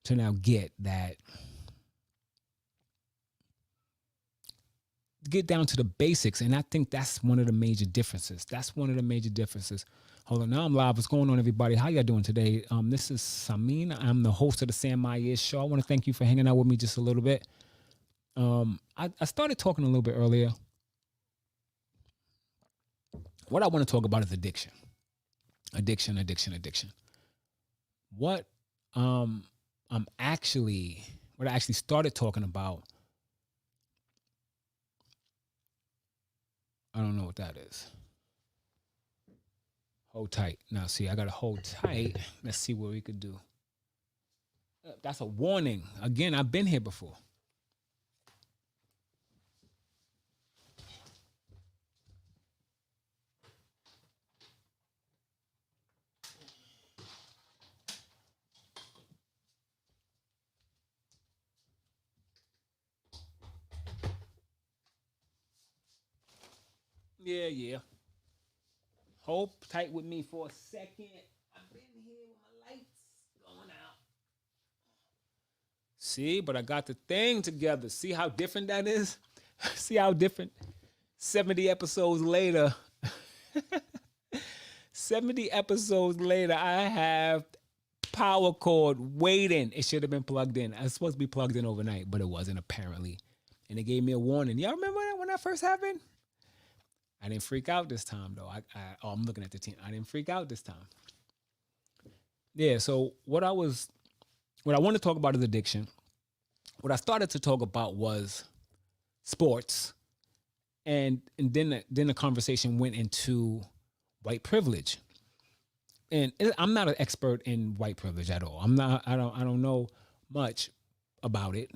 to now get down to the basics. And I think that's one of the major differences. Hold on, now I'm live. What's going on, everybody? How y'all doing today? This is Samin. I'm the host of the Sam Myers Show. I want to thank you for hanging out with me just a little bit. I started talking a little bit earlier. What I want to talk about is addiction. Addiction. What what I actually started talking about, I don't know what that is. Hold tight. Now, see, I got to hold tight. Let's see what we could do. That's a warning. Again, I've been here before. Yeah. Hold tight with me for a second. I've been here with my lights going out. See, but I got the thing together. See how different that is? See how different? 70 episodes later. 70 episodes later, I have power cord waiting. It should have been plugged in. I was supposed to be plugged in overnight, but it wasn't apparently. And it gave me a warning. Y'all remember that when that first happened? I didn't freak out this time though. I'm looking at the team. I didn't freak out this time. Yeah. So what I want to talk about is addiction. What I started to talk about was sports, and then the conversation went into white privilege. And I'm not an expert in white privilege at all. I'm not. I don't know much about it.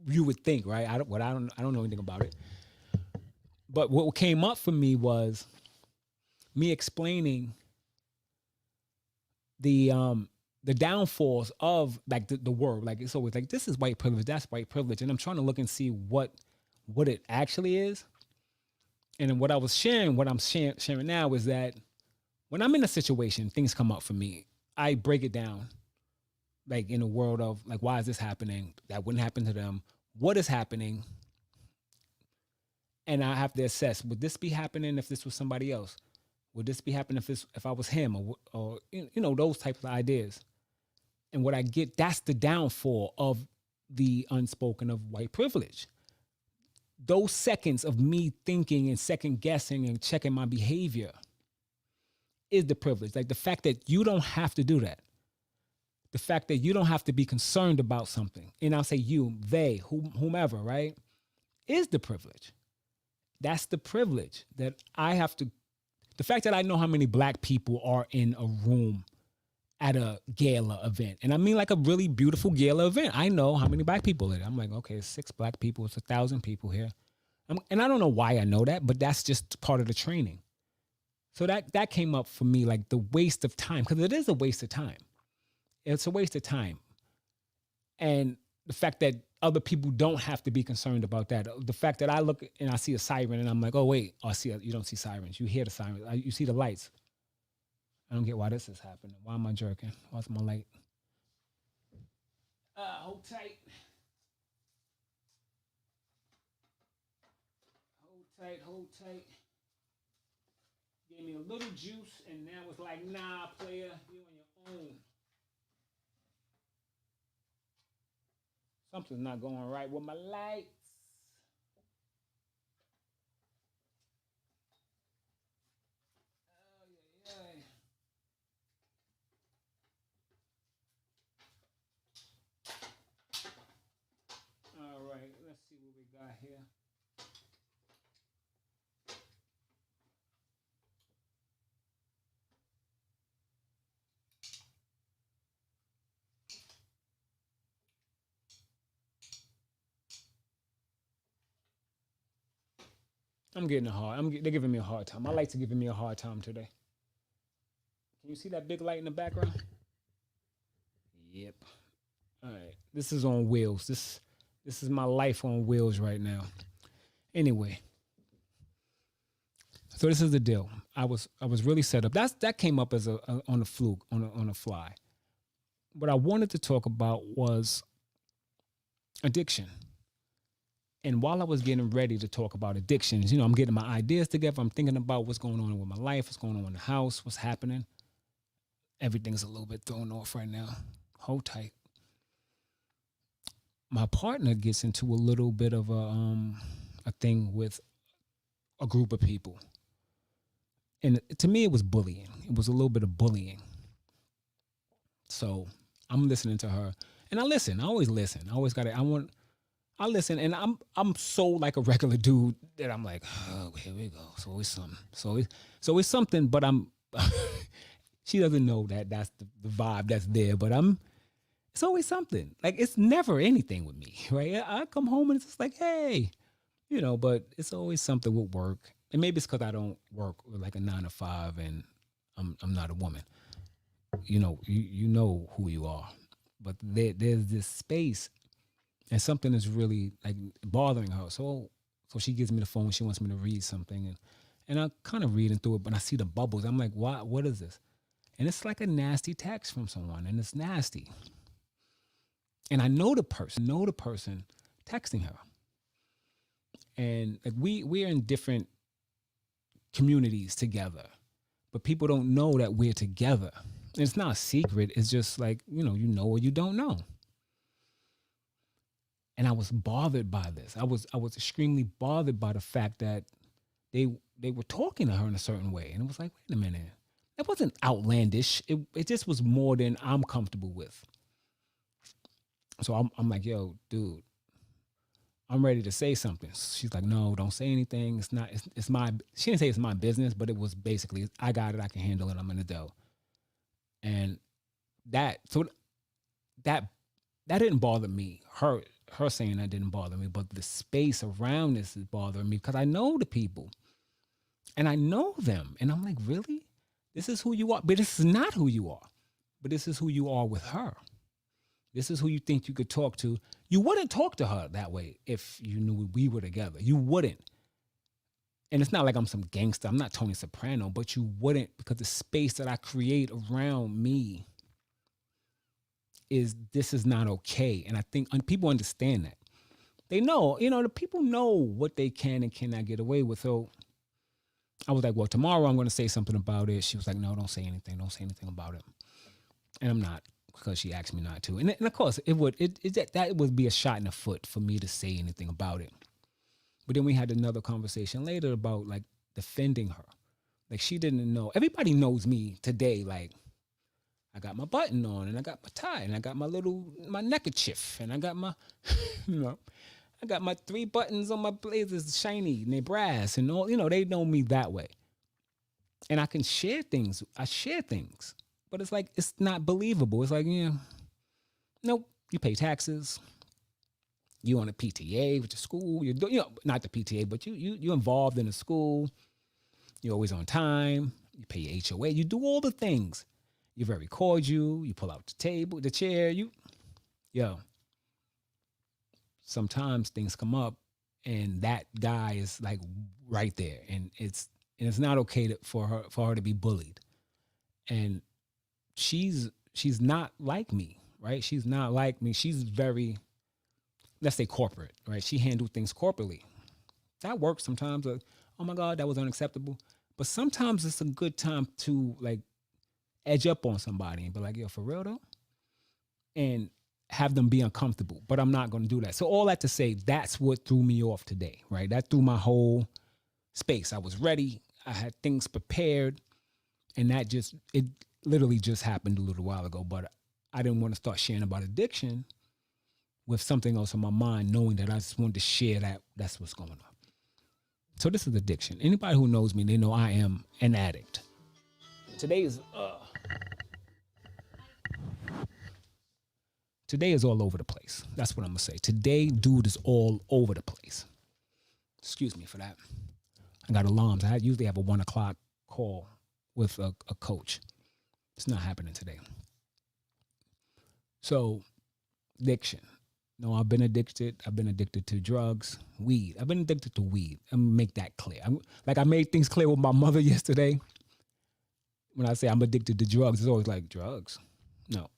You would think, right? I don't know anything about it. But what came up for me was me explaining the downfalls of like the word. Like it's always like this is white privilege, that's white privilege, and I'm trying to look and see what it actually is. And then what I'm sharing now is that when I'm in a situation, things come up for me. I break it down, like in a world of like, why is this happening? That wouldn't happen to them. What is happening? And I have to assess: would this be happening if this was somebody else? Would this be happening if I was him, or those types of ideas? And what I get, that's the downfall of the unspoken of white privilege. Those seconds of me thinking and second guessing and checking my behavior is the privilege. Like the fact that you don't have to do that. The fact that you don't have to be concerned about something. And I'll say you, they, whomever, right? Is the privilege. That's the privilege that I have to. The fact that I know how many black people are in a room at a gala event, and I mean like a really beautiful gala event. I know how many black people are there. I'm like, okay, it's 6 black people. It's 1,000 people here. And I don't know why I know that, but that's just part of the training. So that came up for me, like the waste of time, because it is a waste of time. It's a waste of time. And the fact that other people don't have to be concerned about that. The fact that I look and I see a siren and I'm like, oh, wait, you don't see sirens. You hear the sirens. You see the lights. I don't get why this is happening. Why am I jerking? Why's my light? Hold tight. Hold tight. Gave me a little juice and now it's like, nah, player, you on your own. Something's not going right with my lights. Oh, yeah. All right, let's see what we got here. I'm getting they're giving me a hard time. My lights are giving me a hard time today. Can you see that big light in the background? Yep. All right. This is on wheels. This is my life on wheels right now. Anyway, so this is the deal. I was really set up. That came up as on a fluke, on a fly. what I wanted to talk about was addiction. And while I was getting ready to talk about addictions, I'm getting my ideas together. I'm thinking about what's going on with my life, what's going on in the house, what's happening. Everything's a little bit thrown off right now. Hold tight. My partner gets into a little bit of a thing with a group of people. And to me, it was bullying. It was a little bit of bullying. So I'm listening to her, and I listen. I always listen. I always got it. I listen, and I'm so like a regular dude that I'm like, oh, here we go. It's always something. So it's something, but I'm. She doesn't know that that's the vibe that's there, but it's always something. Like, it's never anything with me, right? I come home and it's just like, hey, but it's always something with work. And maybe it's because I don't work with like a 9 to 5 and I'm not a woman. You know who you are. But there's this space and something is really like bothering her. So she gives me the phone. She wants me to read something. And I'm kind of reading through it, but I see the bubbles. I'm like, what is this? And it's like a nasty text from someone, and it's nasty. And I know the person texting her. And like we're in different communities together, but people don't know that we're together. And it's not a secret. It's just like, you know or you don't know. And I was bothered by this. I was extremely bothered by the fact that they were talking to her in a certain way. And it was like, wait a minute. It wasn't outlandish. It just was more than I'm comfortable with. So I'm like, yo, dude, I'm ready to say something. She's like, no, don't say anything. It's not, it's my, she didn't say it's my business, but it was basically, I got it. I can handle it. I'm an adult. And that didn't bother me. Her saying that didn't bother me, but the space around this is bothering me because I know the people and I know them. And I'm like, really? This is who you are. But this is not who you are. But this is who you are with her. This is who you think you could talk to. You wouldn't talk to her that way if you knew we were together. You wouldn't. And it's not like I'm some gangster. I'm not Tony Soprano, but you wouldn't, because the space that I create around me this is not okay. And I think people understand that. They know, the people know what they can and cannot get away with. So I was like, well, tomorrow I'm going to say something about it. She was like, no, don't say anything. Don't say anything about it. And I'm not, because she asked me not to. And of course, that would be a shot in the foot for me to say anything about it. But then we had another conversation later about like defending her. Like, she didn't know. Everybody knows me today. Like, I got my button on, and I got my tie, and I got my neckerchief, and I got my, I got my 3 buttons on my blazers, shiny, and they brass, and all, they know me that way. And I can share things. I share things, but it's like, it's not believable. It's like, nope, you pay taxes. You on a PTA with the school. You're not the PTA, but you're involved in the school. You're always on time. You pay your HOA. You do all the things. You're very cordial. You pull out the table, the chair. Sometimes things come up, and that guy is like right there, and it's not okay for her to be bullied. And she's not like me, right? She's not like me. She's very, let's say, corporate, right? She handled things corporately. That works sometimes. Oh my God, that was unacceptable. But sometimes it's a good time to like edge up on somebody and be like, yo, for real though? And have them be uncomfortable. But I'm not going to do that. So all that to say, that's what threw me off today, right? That threw my whole space. I was ready. I had things prepared. And it literally just happened a little while ago. But I didn't want to start sharing about addiction with something else in my mind, knowing that I just wanted to share that's what's going on. So this is addiction. Anybody who knows me, they know I am an addict. Today is all over the place. That's what I'm going to say. Today, dude, is all over the place. Excuse me for that. I got alarms. I usually have a 1 o'clock call with a coach. It's not happening today. So, addiction. No, I've been addicted. I've been addicted to drugs, weed. I've been addicted to weed. I'm going to make that clear. I made things clear with my mother yesterday. When I say I'm addicted to drugs, it's always like, drugs? No,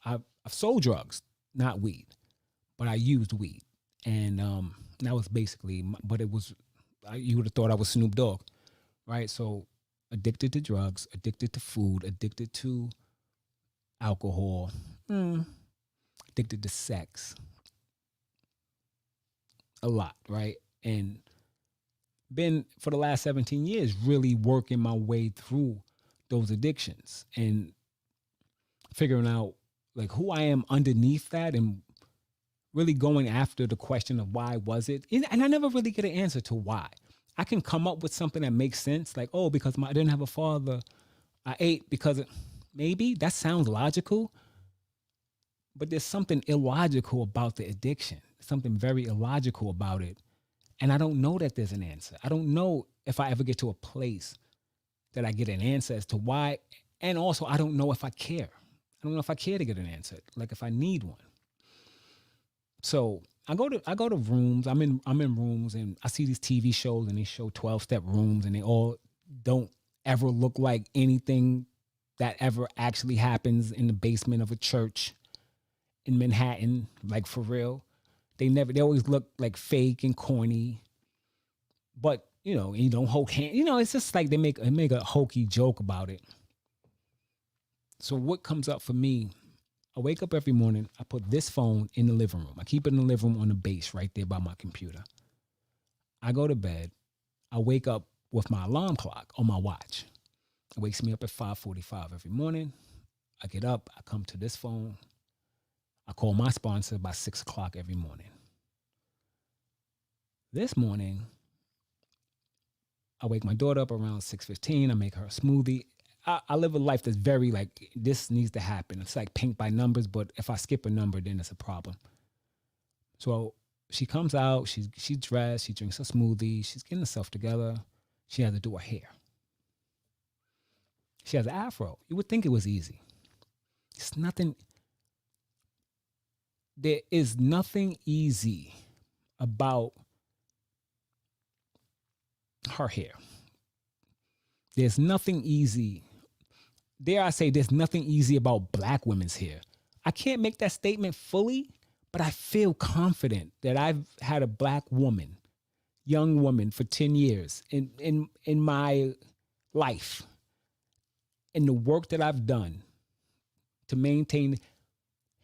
I've sold drugs, not weed, but I used weed. And that was basically, but it was, you would have thought I was Snoop Dogg, right? So addicted to drugs, addicted to food, addicted to alcohol, addicted to sex, a lot, right? And been for the last 17 years really working my way through those addictions and figuring out like who I am underneath that and really going after the question of why was it? And I never really get an answer to why. I can come up with something that makes sense, like, oh, because I didn't have a father. I ate because maybe that sounds logical, but there's something illogical about the addiction, something very illogical about it. And I don't know that there's an answer. I don't know if I ever get to a place that I get an answer as to why. And also, I don't know if I care. I don't know if I care to get an answer, like if I need one. So I go to rooms. I'm in rooms and I see these TV shows and they show 12-step rooms and they all don't ever look like anything that ever actually happens in the basement of a church in Manhattan, like for real. They always look like fake and corny. But, you don't hold hands. It's just like they make a hokey joke about it. So what comes up for me, I wake up every morning, I put this phone in the living room. I keep it in the living room on the base right there by my computer. I go to bed. I wake up with my alarm clock on my watch. It wakes me up at 5:45 every morning. I get up, I come to this phone. I call my sponsor by 6 o'clock every morning. This morning, I wake my daughter up around 6:15. I make her a smoothie. I live a life that's very like, this needs to happen. It's like paint by numbers, but if I skip a number, then it's a problem. So she comes out, she's dressed, she drinks a smoothie, she's getting herself together. She has to do her hair. She has an afro. You would think it was easy. It's nothing. There is nothing easy about her hair. There's nothing easy. Dare I say, there's nothing easy about Black women's hair. I can't make that statement fully, but I feel confident that I've had a Black woman, young woman, for 10 years in my life. And the work that I've done to maintain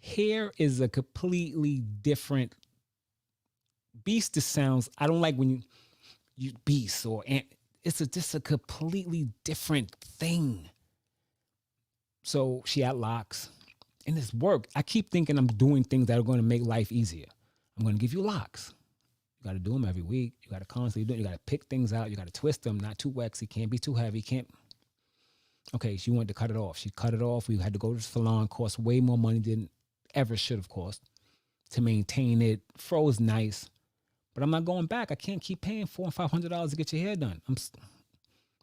hair is a completely different beast. This sounds, I don't like when you beast or it's just a completely different thing. So she had locks. And this work, I keep thinking I'm doing things that are going to make life easier. I'm going to give you locks. You got to do them every week. You got to constantly do it. You got to pick things out. You got to twist them, not too waxy. Can't be too heavy. Okay, she wanted to cut it off. She cut it off. We had to go to the salon. Cost way more money than ever should have cost to maintain it. Froze nice. But I'm not going back. I can't keep paying $400 and $500 to get your hair done.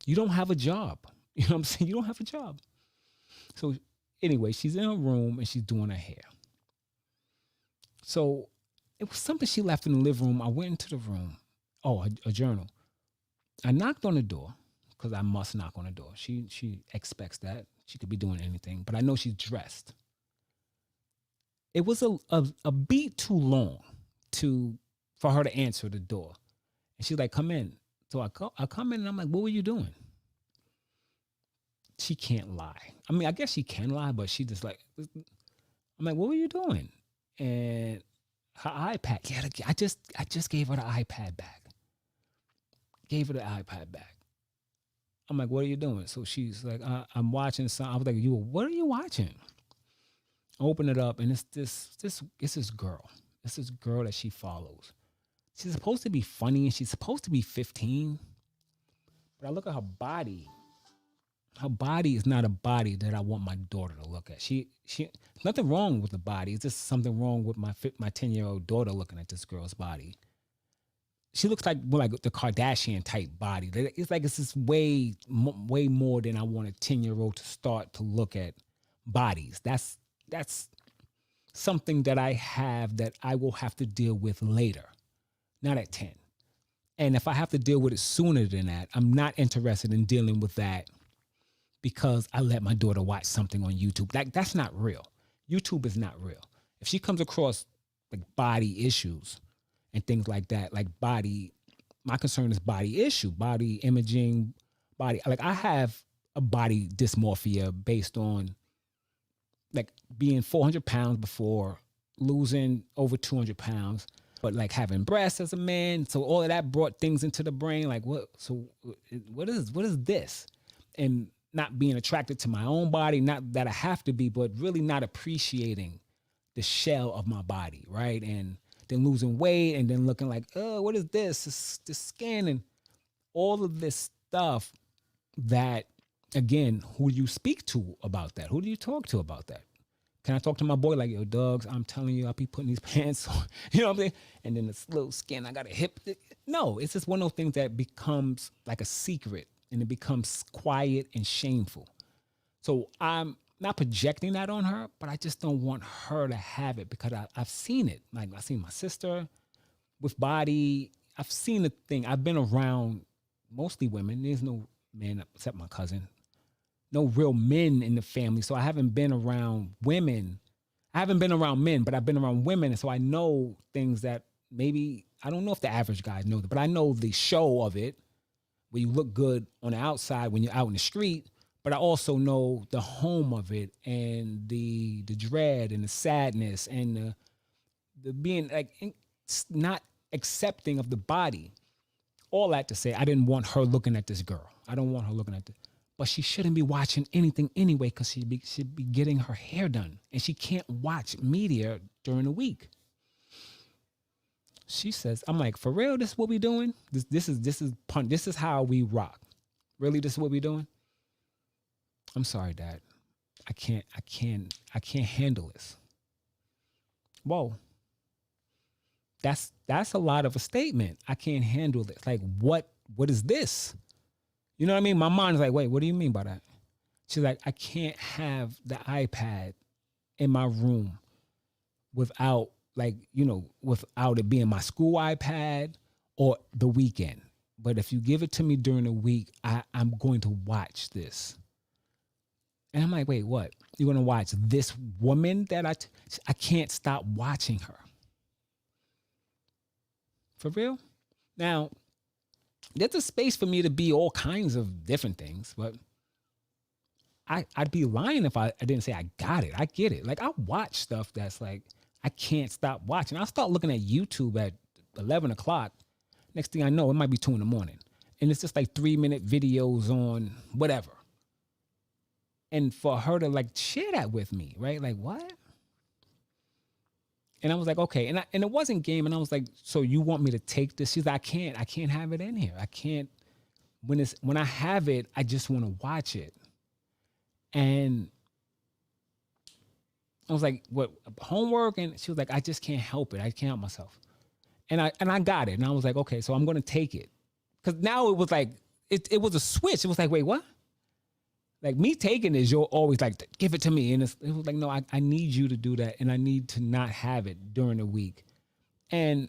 You don't have a job. You know what I'm saying? You don't have a job. So anyway, she's in her room and she's doing her hair. So it was something she left in the living room. I went into the room. Oh, a journal. I knocked on the door because I must knock on the door. She expects that. She could be doing anything, but I know she's dressed. It was a beat too long for her to answer the door. And she's like, come in. So I come in and I'm like, what were you doing? She can't lie. I mean, I guess she can lie, but she just like, I'm like, what were you doing? And her iPad, yeah, I just gave her the iPad back. Gave her the iPad back. I'm like, what are you doing? So she's like, I'm watching something. I was like, what are you watching? Open it up, and it's this girl. It's this girl that she follows. She's supposed to be funny, and she's supposed to be 15. But I look at her body. Her body is not a body that I want my daughter to look at. She nothing wrong with the body. It's just something wrong with my 10-year-old daughter looking at this girl's body. She looks like the Kardashian type body. It's like it's just way more than I want a 10-year-old to start to look at bodies. That's something that I have that I will have to deal with later, not at 10. And if I have to deal with it sooner than that, I'm not interested in dealing with that because I let my daughter watch something on YouTube. That's not real. YouTube is not real. If she comes across like body issues and things like that, like body, my concern is body issue, body imaging, body. Like I have a body dysmorphia based on like being 400 pounds before, losing over 200 pounds, but like having breasts as a man. So all of that brought things into the brain. Like what is this? And not being attracted to my own body, not that I have to be, but really not appreciating the shell of my body, right? And then losing weight and then looking like, oh, what is this skin and all of this stuff that, again, who do you speak to about that? Who do you talk to about that? Can I talk to my boy like, yo, Doug's, I'm telling you, I'll be putting these pants on, you know what I'm saying? And then this little skin, I got a hip. No, it's just one of those things that becomes like a secret and it becomes quiet and shameful. So I'm not projecting that on her, but I just don't want her to have it because I've seen it. Like I've seen my sister with body. I've seen the thing. I've been around mostly women. There's no men except my cousin. No real men in the family. So I haven't been around women. I haven't been around men, but I've been around women. And so I know things that maybe, I don't know if the average guy knows it, but I know the show of it, where you look good on the outside when you're out in the street, but I also know the home of it and the dread and the sadness and the being like not accepting of the body. All that to say, I didn't want her looking at this girl. I don't want her looking at this. But she shouldn't be watching anything anyway because she'd be getting her hair done. And she can't watch media during the week. She says, I'm like, for real, this is what we doing? This is how we rock. Really, this is what we doing? I'm sorry, Dad. I can't handle this. Whoa. That's a lot of a statement. I can't handle this. Like, what is this? You know what I mean? My mind is like, wait, what do you mean by that? She's like, I can't have the iPad in my room without it being my school iPad or the weekend. But if you give it to me during the week, I'm going to watch this. And I'm like, wait, what? You're going to watch this woman that I can't stop watching her. For real? Now, there's a space for me to be all kinds of different things, but I'd be lying if I didn't say I got it. I get it. Like I watch stuff that's like, I can't stop watching. I'll start looking at YouTube at 11 o'clock. Next thing I know, it might be 2 a.m. And it's just like 3-minute videos on whatever. And for her to like share that with me, right? Like what? And I was like, okay. And it wasn't game. And I was like, so you want me to take this? She's like, I can't have it in here. I can't, when I have it, I just want to watch it. And I was like, what, homework? And she was like, I just can't help it. I can't help myself. And I got it. And I was like, okay, so I'm going to take it. Because now it was like, it was a switch. It was like, wait, what? Like me taking this, you're always like, give it to me. And it was like, no, I need you to do that. And I need to not have it during the week. And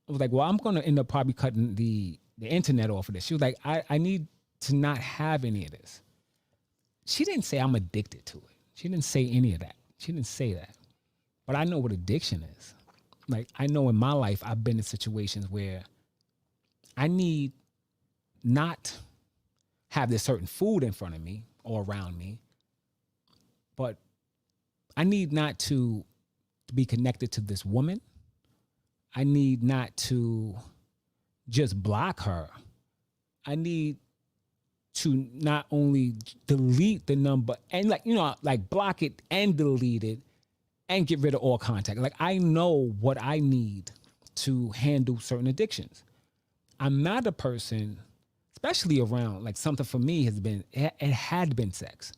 I was like, well, I'm going to end up probably cutting the internet off of this. She was like, I need to not have any of this. She didn't say I'm addicted to it. She didn't say any of that. She didn't say that. But I know what addiction is. Like, I know in my life, I've been in situations where I need not have this certain food in front of me or around me, but I need not to be connected to this woman. I need not to just block her. I need to not only delete the number and like block it and delete it and get rid of all contact. Like I know what I need to handle certain addictions. I'm not a person, especially around like something for me it had been sex.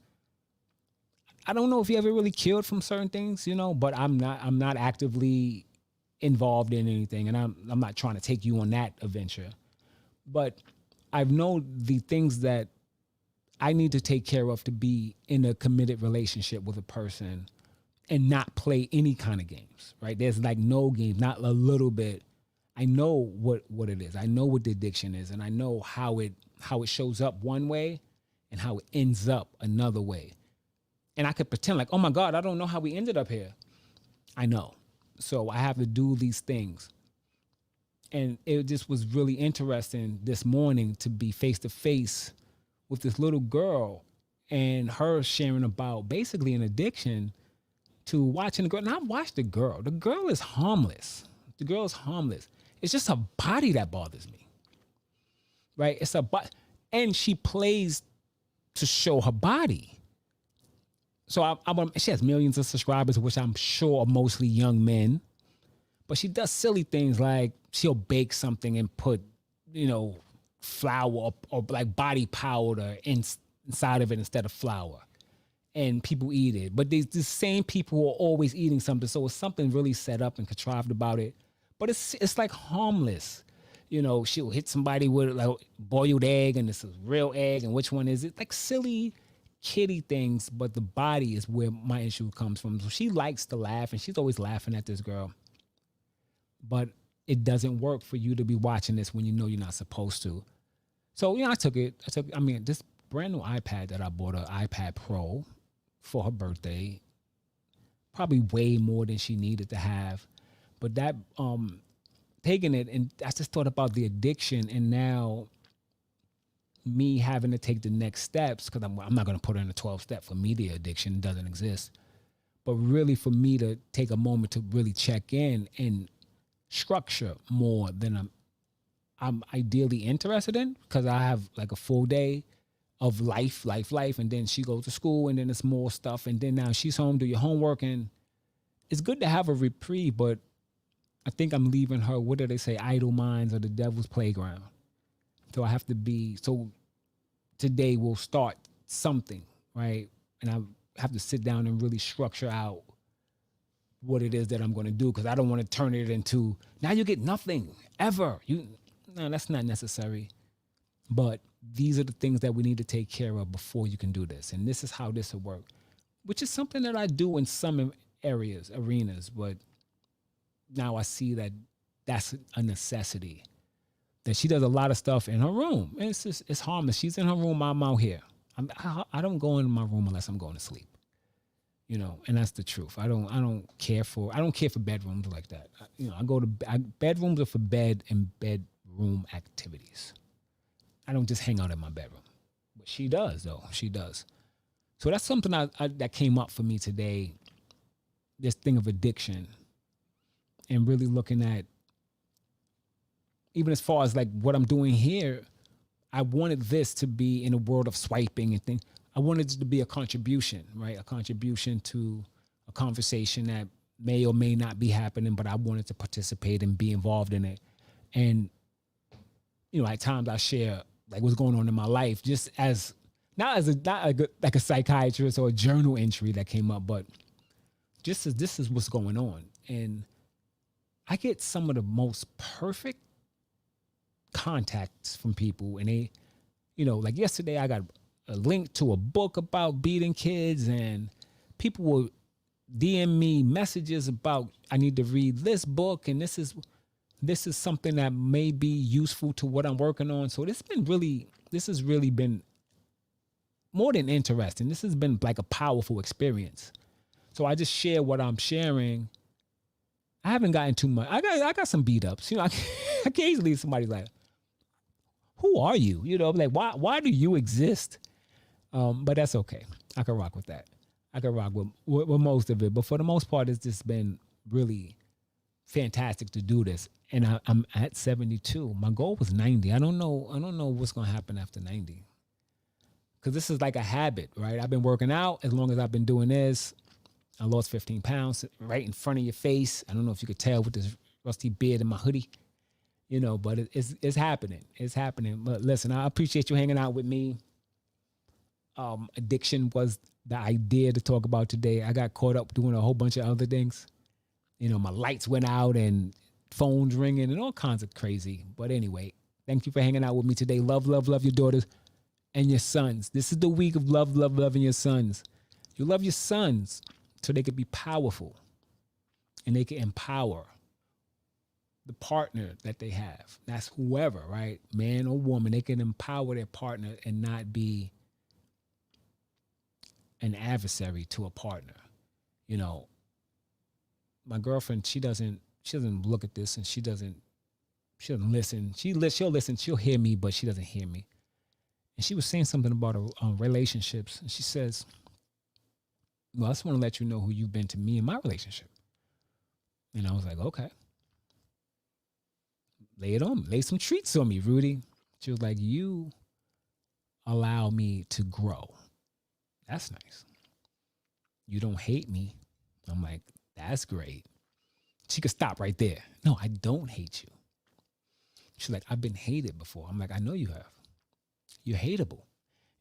I don't know if you ever really killed from certain things, but I'm not actively involved in anything, and I'm not trying to take you on that adventure. But I know the things that I need to take care of to be in a committed relationship with a person and not play any kind of games, right? There's like no game, not a little bit. I know what it is. I know what the addiction is, and I know how it shows up one way and how it ends up another way. And I could pretend like, oh my God, I don't know how we ended up here. I know. So I have to do these things. And it just was really interesting this morning to be face to face with this little girl and her sharing about basically an addiction to watching the girl. And I watched the girl. The girl is harmless. The girl is harmless. It's just her body that bothers me, right? It's a body, and she plays to show her body. So she has millions of subscribers, which I'm sure are mostly young men. But she does silly things like she'll bake something and put, flour or like body powder inside of it instead of flour. And people eat it. But the same people who are always eating something. So it's something really set up and contrived about it. But it's like harmless. She'll hit somebody with like boiled egg and this is real egg and which one is it? Like silly kitty things, but the body is where my issue comes from. So she likes to laugh and she's always laughing at this girl. But it doesn't work for you to be watching this when you know you're not supposed to. So, I took this brand new iPad that I bought, an iPad Pro for her birthday, probably way more than she needed to have. But that, taking it, and I just thought about the addiction and now me having to take the next steps, because I'm not going to put her in a 12-step for media addiction. It doesn't exist. But really for me to take a moment to really check in and structure more than I'm ideally interested in, because I have like a full day of life, and then she goes to school, and then it's more stuff, and then now she's home, do your homework, and it's good to have a reprieve, but I think I'm leaving her, what do they say, idle minds or the devil's playground. So I have to so today we'll start something, right? And I have to sit down and really structure out what it is that I'm going to do, because I don't want to turn it into, now you get nothing ever. No, that's not necessary. But these are the things that we need to take care of before you can do this. And this is how this will work, which is something that I do in some arenas. But now I see that that's a necessity, that she does a lot of stuff in her room. And it's harmless. She's in her room, I'm out here. I don't go into my room unless I'm going to sleep. And that's the truth. I don't care for bedrooms like that. Bedrooms are for bed and bedroom activities. I don't just hang out in my bedroom, but she does though. She does. So that's something that came up for me today. This thing of addiction, and really looking at, even as far as like what I'm doing here, I wanted this to be in a world of swiping and things. I wanted it to be a contribution, right? A contribution to a conversation that may or may not be happening, but I wanted to participate and be involved in it. And, at times I share like what's going on in my life, just as, not like a psychiatrist or a journal entry that came up, but just as this is what's going on. And I get some of the most perfect contacts from people, and they, like yesterday I got a link to a book about beating kids, and people will DM me messages about, I need to read this book, and this is something that may be useful to what I'm working on. So this has really been more than interesting. This has been like a powerful experience. So I just share what I'm sharing. I haven't gotten too much. I got some beat ups. Occasionally somebody's like, who are you? Like, why do you exist? But that's okay. I can rock with that. I can rock with most of it. But for the most part, it's just been really fantastic to do this. And I'm at 72. My goal was 90. I don't know what's going to happen after 90. Because this is like a habit, right? I've been working out as long as I've been doing this. I lost 15 pounds right in front of your face. I don't know if you could tell with this rusty beard and my hoodie, but it's happening. It's happening. But listen, I appreciate you hanging out with me. Addiction was the idea to talk about today. I got caught up doing a whole bunch of other things. My lights went out and phones ringing and all kinds of crazy. But anyway, thank you for hanging out with me today. Love, love, love your daughters and your sons. This is the week of love, love, loving your sons. You love your sons so they could be powerful and they can empower the partner that they have. That's whoever, right? Man or woman, they can empower their partner and not be an adversary to a partner. You know, my girlfriend, she doesn't look at this, and she doesn't listen. She'll listen, she'll hear me, but she doesn't hear me. And she was saying something about her relationships, and she says, "Well, I just want to let you know who you've been to me in my relationship." And I was like, "Okay, lay it on me, lay some treats on me, Rudy." She was like, "You allow me to grow. That's nice. You don't hate me." I'm like, "That's great." She could stop right there. "No, I don't hate you." She's like, "I've been hated before." I'm like, "I know you have. You're hateable."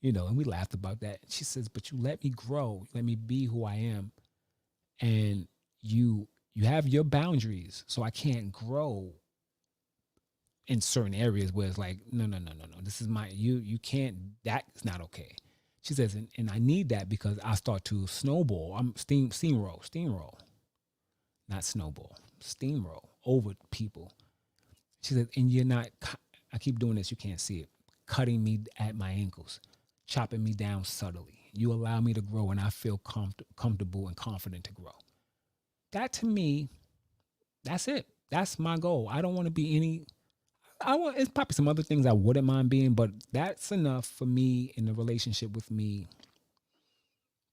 And we laughed about that. She says, "But you let me grow. You let me be who I am. And you have your boundaries. So I can't grow in certain areas where it's like, no, no, no, no, no. This is you can't, that's not okay." She says, and I need that because I start to snowball. I'm steamroll, not snowball, steamroll over people. She said, and you're not, I keep doing this, you can't see it, cutting me at my ankles, chopping me down subtly. You allow me to grow, and I feel comfortable and confident to grow. That to me, that's it. That's my goal. I don't want to be any, it's probably some other things I wouldn't mind being, but that's enough for me in the relationship with me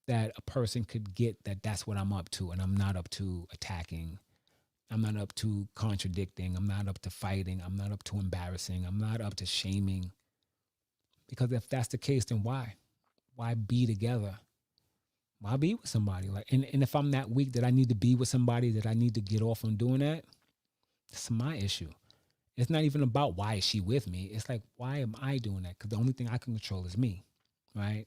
that a person could get that that's what I'm up to, and I'm not up to attacking. I'm not up to contradicting. I'm not up to fighting. I'm not up to embarrassing. I'm not up to shaming. Because if that's the case, then why? Why be together? Why be with somebody? And if I'm that weak that I need to be with somebody, that I need to get off on doing that, it's my issue. It's not even about why is she with me. It's like, why am I doing that? Because the only thing I can control is me, right?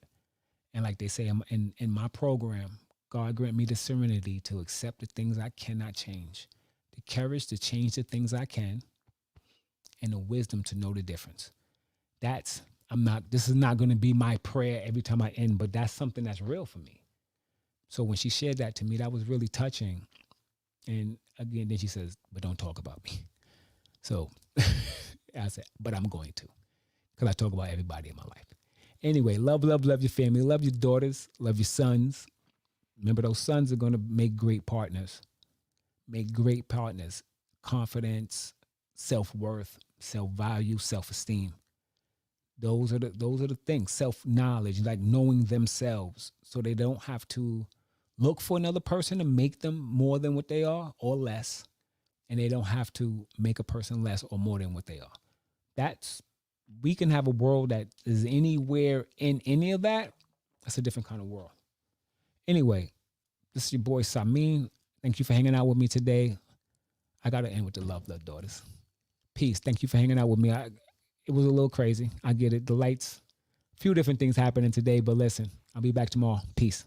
And like they say in my program, God grant me the serenity to accept the things I cannot change, the courage to change the things I can, and the wisdom to know the difference. This is not going to be my prayer every time I end, but that's something that's real for me. So when she shared that to me, that was really touching. And again, then she says, "But don't talk about me." So I said, "But I'm going to, because I talk about everybody in my life." Anyway, love your family. Love your daughters. Love your sons. Remember, those sons are going to make great partners. Make great partners. Confidence, self-worth, self-value, self-esteem. Those are the things. Self-knowledge, like knowing themselves, so they don't have to look for another person to make them more than what they are or less, and they don't have to make a person less or more than what they are. We can have a world that is anywhere in any of that. That's a different kind of world. Anyway, this is your boy Samin. Thank you for hanging out with me today. I got to end with the love, daughters. Peace. Thank you for hanging out with me. It was a little crazy. I get it. The lights, a few different things happening today, but listen, I'll be back tomorrow. Peace.